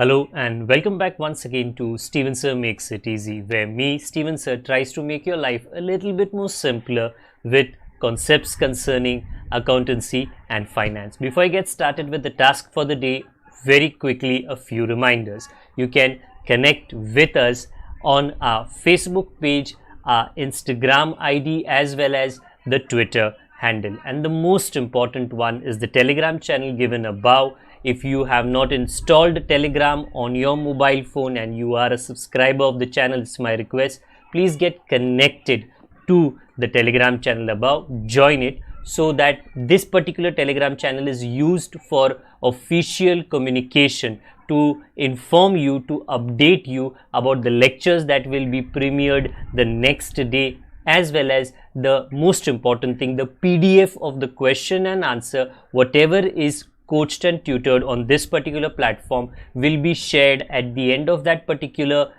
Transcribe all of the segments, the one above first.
Hello and welcome back once again to Steven Sir Makes It Easy, where me, Steven Sir, tries to make your life a little bit more simpler with concepts concerning accountancy and finance. Before I get started with the task for the day, very quickly a few reminders. You can connect with us on our Facebook page, our Instagram ID as well as the Twitter handle. And the most important one is the Telegram channel given above. If you have not installed Telegram on your mobile phone and you are a subscriber of the channel, it's my request, please get connected to the Telegram channel above, join it, so that this particular Telegram channel is used for official communication to inform you, to update you about the lectures that will be premiered the next day, as well as the most important thing, the PDF of the question and answer, whatever is coached and tutored on this particular platform will be shared at the end of that particular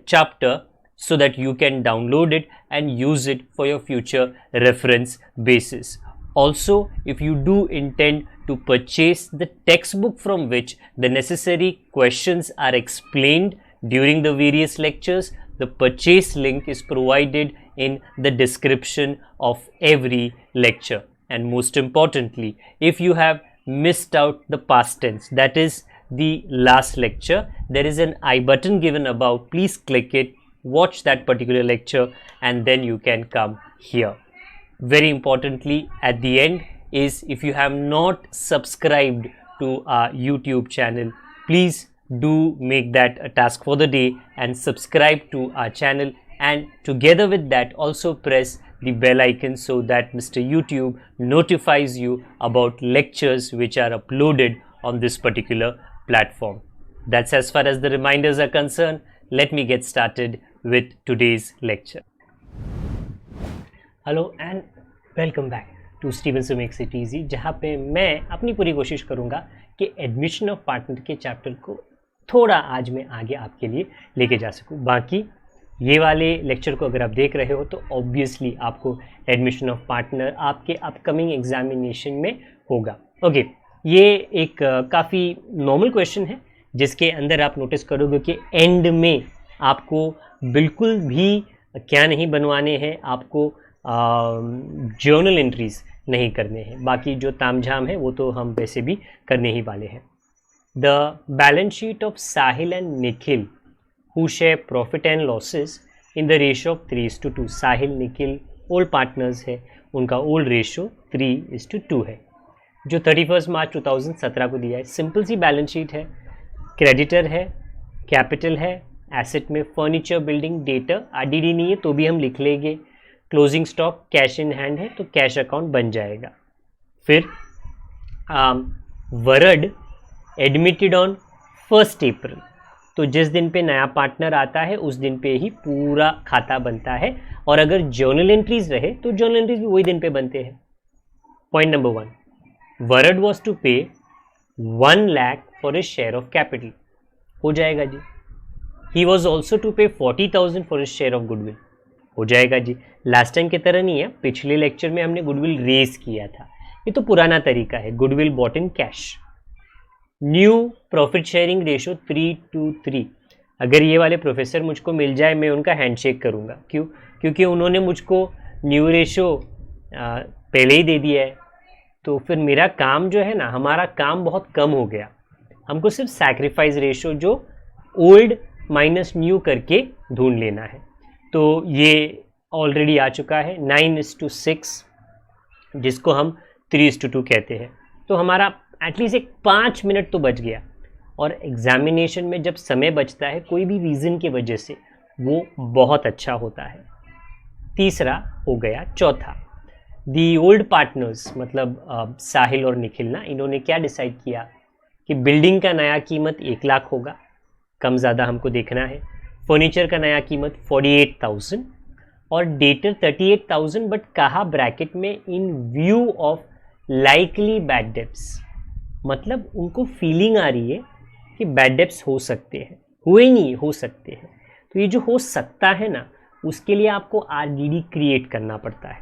chapter, so that you can download it and use it for your future reference basis. Also, if you do intend to purchase the textbook from which the necessary questions are explained during the various lectures, the purchase link is provided in the description of every lecture. And most importantly, if you have missed out the past tense, that is the last lecture, there is an I button given above. Please click it, watch that particular lecture, and then you can come here. Very importantly, at the end is, if you have not subscribed to our YouTube channel, please do make that a task for the day and subscribe to our channel, and together with that also press the bell icon so that Mr. YouTube notifies you about lectures which are uploaded on this particular platform. That's as far as the reminders are concerned. Let me get started with today's lecture. Hello and welcome back to Steven Sir Makes It Easy, जहाँ पे मैं अपनी पूरी कोशिश करूँगा कि admission of partner के chapter को थोड़ा आज मैं आगे आपके लिए लेके जा सकूँ. बाकी ये वाले लेक्चर को अगर आप देख रहे हो तो ऑब्वियसली आपको एडमिशन ऑफ पार्टनर आपके अपकमिंग एग्जामिनेशन में होगा. ओके, ये एक काफ़ी नॉर्मल क्वेश्चन है जिसके अंदर आप नोटिस करोगे कि एंड में आपको बिल्कुल भी क्या नहीं बनवाने हैं, आपको जर्नल एंट्रीज नहीं करने हैं. बाकी जो तामझाम है वो तो हम वैसे भी करने ही वाले हैं. The balance sheet of Sahil and Nikhil who share profit and losses in the ratio of 3:2. Sahil Nikhil old partners है, उनका ओल्ड रेशियो 3:2 है, जो 31 मार्च 2017 को दिया है. सिंपल सी बैलेंस शीट है. क्रेडिटर है, कैपिटल है, एसेट में फर्नीचर, बिल्डिंग, डेटर, आरडीडी नहीं है तो भी हम लिख लेंगे. Closing stock cash in hand है तो कैश अकाउंट बन जाएगा. फिर वरड एडमिटेड ऑन 1 अप्रैल, तो जिस दिन पे नया पार्टनर आता है उस दिन पे ही पूरा खाता बनता है, और अगर जर्नल एंट्रीज रहे तो जर्नल एंट्रीज भी वही दिन पे बनते हैं. Point number 1, Ward was to pay 1 lakh for his share of capital, हो जाएगा जी. He was also to pay 40,000 for his share of goodwill, हो जाएगा जी. लास्ट टाइम की तरह नहीं है, पिछले लेक्चर में हमने गुडविल रेज किया था, ये तो पुराना तरीका है. Goodwill bought in cash. New profit sharing ratio 3:3. अगर ये वाले प्रोफेसर मुझको मिल जाए मैं उनका हैंडशेक करूँगा. क्यों? क्योंकि उन्होंने मुझको न्यू रेशो पहले ही दे दिया है, तो फिर मेरा काम जो है ना, हमारा काम बहुत कम हो गया. हमको सिर्फ सैक्रिफाइस रेशो जो ओल्ड माइनस न्यू करके ढूंढ लेना है. तो ये ऑलरेडी आ चुका है 9:6, जिसको हम 3:2 कहते हैं. तो हमारा एटलीस्ट एक 5 मिनट तो बच गया. और एग्जामिनेशन में जब समय बचता है कोई भी रीज़न की वजह से, वो बहुत अच्छा होता है. तीसरा हो गया. चौथा, दी ओल्ड पार्टनर्स मतलब साहिल और निखिल ना, इन्होंने क्या डिसाइड किया कि बिल्डिंग का नया कीमत 1 लाख होगा, कम ज़्यादा हमको देखना है. फर्नीचर का नया कीमत 48,000 और डेटर 38,000, बट कहा ब्रैकेट में इन view of likely bad debts, मतलब उनको फीलिंग आ रही है कि बैड डेब्ट्स हो सकते हैं, हुए नहीं हो सकते हैं. तो ये जो हो सकता है ना, उसके लिए आपको आरडीडी क्रिएट करना पड़ता है.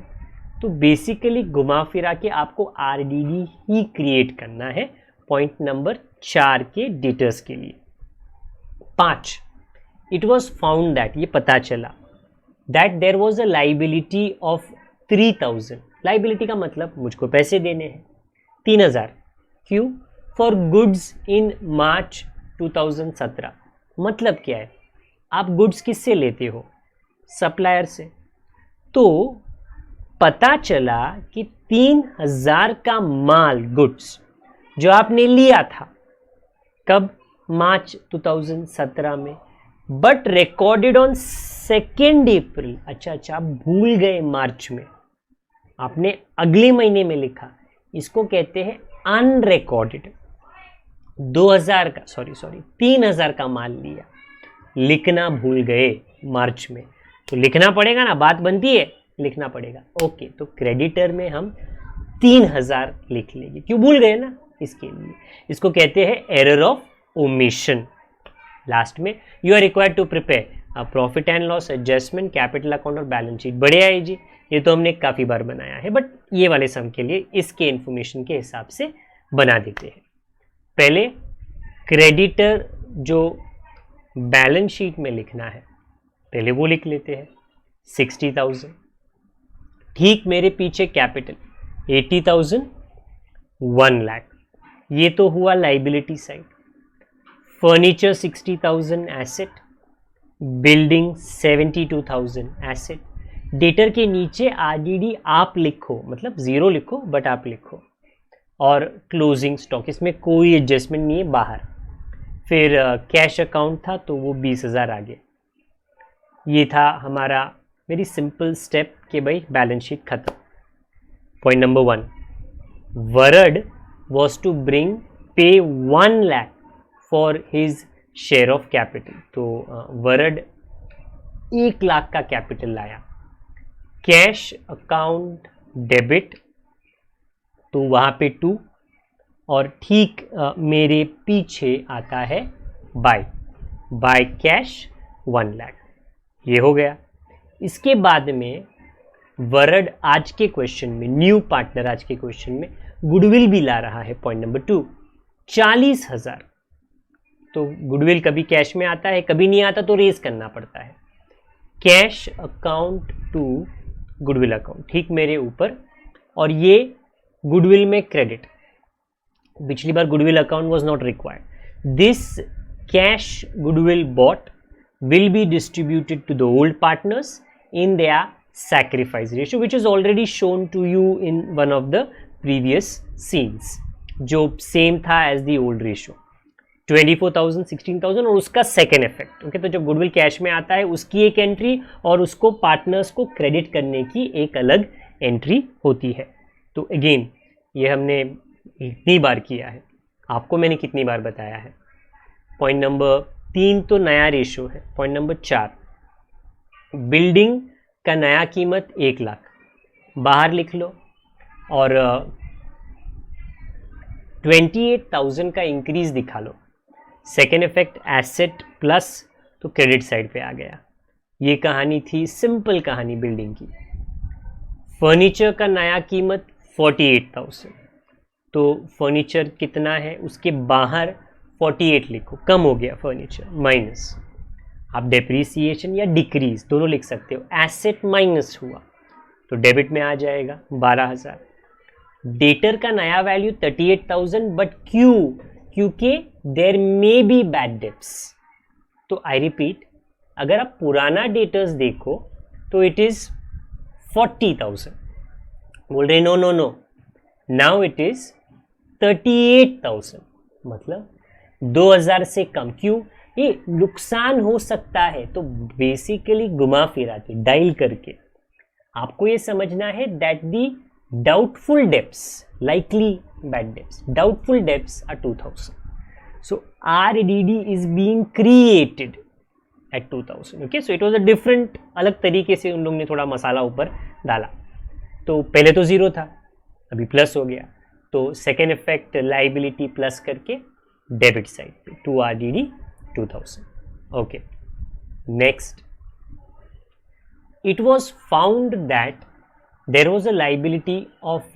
तो बेसिकली घुमा फिरा के आपको आरडीडी ही क्रिएट करना है पॉइंट नंबर 4 के डेटर्स के लिए. 5, इट वॉज फाउंड दैट, ये पता चला that there was a liability of 3000। Liability का मतलब मुझको पैसे देने हैं 3000। क्यों? फॉर गुड्स इन मार्च 2017। मतलब क्या है, आप गुड्स किससे लेते हो? सप्लायर से। तो पता चला कि 3000 का माल, गुड्स, जो आपने लिया था कब? मार्च 2017 में, बट रिकॉर्डेड ऑन 2 अप्रैल। अच्छा, आप भूल गए मार्च में, आपने अगले महीने में लिखा, इसको कहते हैं अनरिकॉर्डेड। 3000 का माल लिया, लिखना भूल गए मार्च में, तो लिखना पड़ेगा ना, बात बनती है, लिखना पड़ेगा। ओके, तो क्रेडिटर में हम 3000 लिख लेंगे, क्यों भूल गए ना, इसके लिए। इसको कहते हैं एरर ऑफ ओमिशन। लास्ट में you are required to prepare profit and loss adjustment, capital account और बैलेंस शीट। बढ़िया है जी, ये तो हमने काफ़ी बार बनाया है, बट ये वाले सम के लिए इसके इन्फॉर्मेशन के हिसाब से बना देते हैं। पहले क्रेडिटर जो बैलेंस शीट में लिखना है, पहले वो लिख लेते हैं 60,000। ठीक मेरे पीछे कैपिटल 80,000, 1 लाख, ये तो हुआ liability side. Furniture 60,000 asset, building 72,000 asset. Debtor के नीचे आरडीडी आप लिखो, मतलब 0 लिखो, बट आप लिखो। और क्लोजिंग स्टॉक, इसमें कोई एडजस्टमेंट नहीं है, बाहर। फिर कैश अकाउंट था तो वो 20,000 आ गया। ये था हमारा वेरी सिंपल स्टेप कि भाई बैलेंस शीट खत्म। Point number 1, Ward was to bring pay 1 lakh for his share of capital. तो वरड 1 लाख का कैपिटल लाया। कैश अकाउंट डेबिट, तो वहाँ पे 2, और ठीक मेरे पीछे आता है बाय कैश 1 लाख। ये हो गया। इसके बाद में वरड आज के क्वेश्चन में, न्यू पार्टनर आज के क्वेश्चन में गुडविल भी ला रहा है। Point number 2, 40,000। तो गुडविल कभी कैश में आता है, कभी नहीं आता, तो रेज करना पड़ता है। Cash account to goodwill account, ठीक मेरे ऊपर, और ये गुडविल में क्रेडिट। पिछली बार goodwill account was not required. This cash goodwill bought will be distributed to the old partners in their sacrifice ratio, which is already shown to you in one of the previous scenes, जो same था as the old ratio, 24,000, 16,000, और उसका second effect. Okay, तो जब goodwill cash में आता है उसकी एक एंट्री, और उसको पार्टनर्स को क्रेडिट करने की एक अलग एंट्री होती है। तो अगेन ये हमने कितनी बार किया है, आपको मैंने कितनी बार बताया है। पॉइंट नंबर 3 तो नया रेशो है। पॉइंट नंबर 4, बिल्डिंग का नया कीमत 1 लाख, बाहर लिख लो, और 28,000 का इंक्रीज दिखा लो। सेकेंड इफेक्ट एसेट प्लस, तो क्रेडिट साइड पे आ गया। ये कहानी थी, सिंपल कहानी बिल्डिंग की। फर्नीचर का नया कीमत 48,000, तो फर्नीचर कितना है, उसके बाहर 48 लिखो, कम हो गया फर्नीचर, माइनस। आप डेप्रीसिएशन या डिक्रीज दोनों लिख सकते हो। एसेट माइनस हुआ तो डेबिट में आ जाएगा 12,000। डेटर का नया वैल्यू 38,000, बट क्योंकि there may be bad debts. तो आई रिपीट, अगर आप पुराना डेटर्स देखो तो इट इज 40,000। बोल रहे नो, नाउ इट इज 38,000, मतलब 2,000 से कम। क्यों? ये नुकसान हो सकता है, तो बेसिकली घुमा फिरा के, डायल करके आपको ये समझना है that the doubtful debts, likely bad debts, doubtful debts are 2,000. So RDD is being created at 2,000. Okay, so it was a different, अलग तरीके से उन लोगों ने थोड़ा मसाला ऊपर डाला। तो पहले तो 0 था, अभी प्लस हो गया, तो सेकेंड इफेक्ट लाइबिलिटी प्लस करके डेबिट साइड पे 2 RDD 2000. Okay, next, it was found that there was a liability of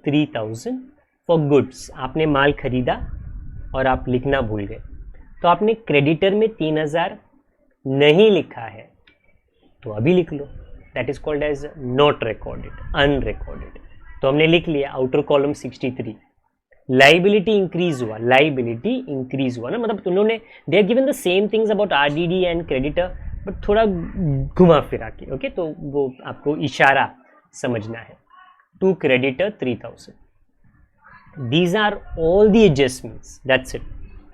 3,000 for goods. आपने माल खरीदा और आप लिखना भूल गए, तो आपने क्रेडिटर में 3000 नहीं लिखा है तो अभी लिख लो, that is called as not recorded, unrecorded. तो हमने लिख लिया आउटर कॉलम 63। लाइबिलिटी इंक्रीज हुआ, लाइबिलिटी इंक्रीज हुआ ना, मतलब उन्होंने they are given the same things about RDD and creditor but थोड़ा घुमा फिरा के, ओके, तो वो आपको इशारा समझना है। To creditor 3000, these are all the adjustments, that's it,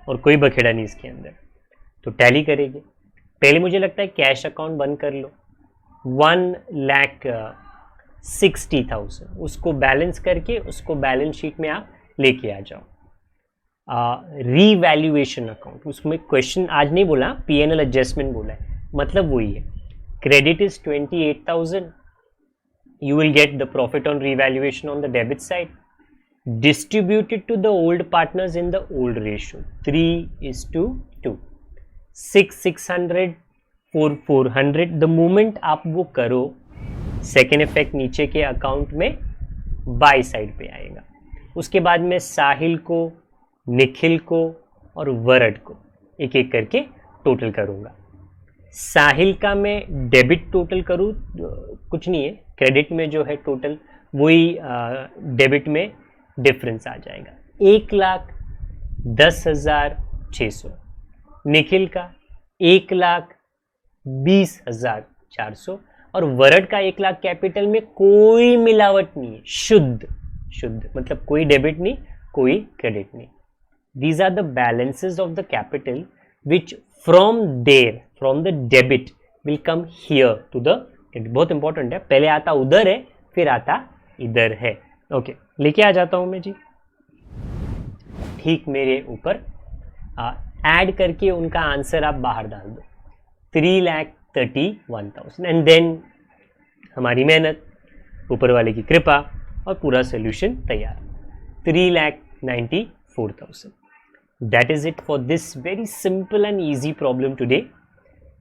और कोई बखेड़ा नहीं इसके अंदर। तो टैली करेंगे। पहले मुझे लगता है कैश अकाउंट बंद कर लो, 1,60,000 उसको बैलेंस करके उसको बैलेंस शीट में आप लेके आ जाओ। रीवैल्यूएशन अकाउंट, उसमें क्वेश्चन आज नहीं बोला, पीएनएल एडजस्टमेंट बोला है, मतलब वही है। Credit is 28,000, you will get the profit on revaluation on the debit side, distributed to the old partners in the old ratio 3:2, 600, 400। the moment आप वो करो सेकेंड इफेक्ट नीचे के अकाउंट में बाई साइड पे आएगा। उसके बाद में साहिल को, निखिल को और वरड को एक एक करके टोटल करूँगा। साहिल का मैं डेबिट टोटल करूँ कुछ नहीं है, क्रेडिट में जो है टोटल वही डेबिट में डिफरेंस आ जाएगा, 1,10,600। निखिल का 1,20,400 और वरड का 1 लाख कैपिटल में कोई मिलावट नहीं है, शुद्ध शुद्ध, मतलब कोई डेबिट नहीं कोई क्रेडिट नहीं। These are the balances of the capital which from the debit will come here to the credit. बहुत इंपॉर्टेंट है, पहले आता उधर है फिर आता इधर है। ओके, लेके आ जाता हूं मैं जी, ठीक मेरे ऊपर ऐड करके उनका आंसर आप बाहर डाल दो, 3,31,000 एंड देन हमारी मेहनत, ऊपर वाले की कृपा और पूरा सोल्यूशन तैयार, 3,94,000। That is it for this very simple and easy problem today.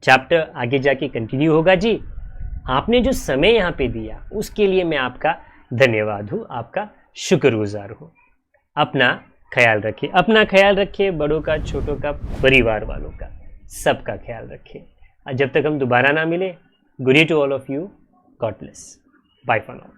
Chapter आगे जाके कंटिन्यू होगा जी। आपने जो समय यहाँ पे दिया उसके लिए मैं आपका धन्यवाद हूँ, आपका शुक्रगुजार हूँ। अपना ख्याल रखिए, अपना ख्याल रखिए, बड़ों का, छोटों का, परिवार वालों का, सबका ख्याल रखिए। जब तक हम दोबारा ना मिले, good day to all of you, god bless, bye for now.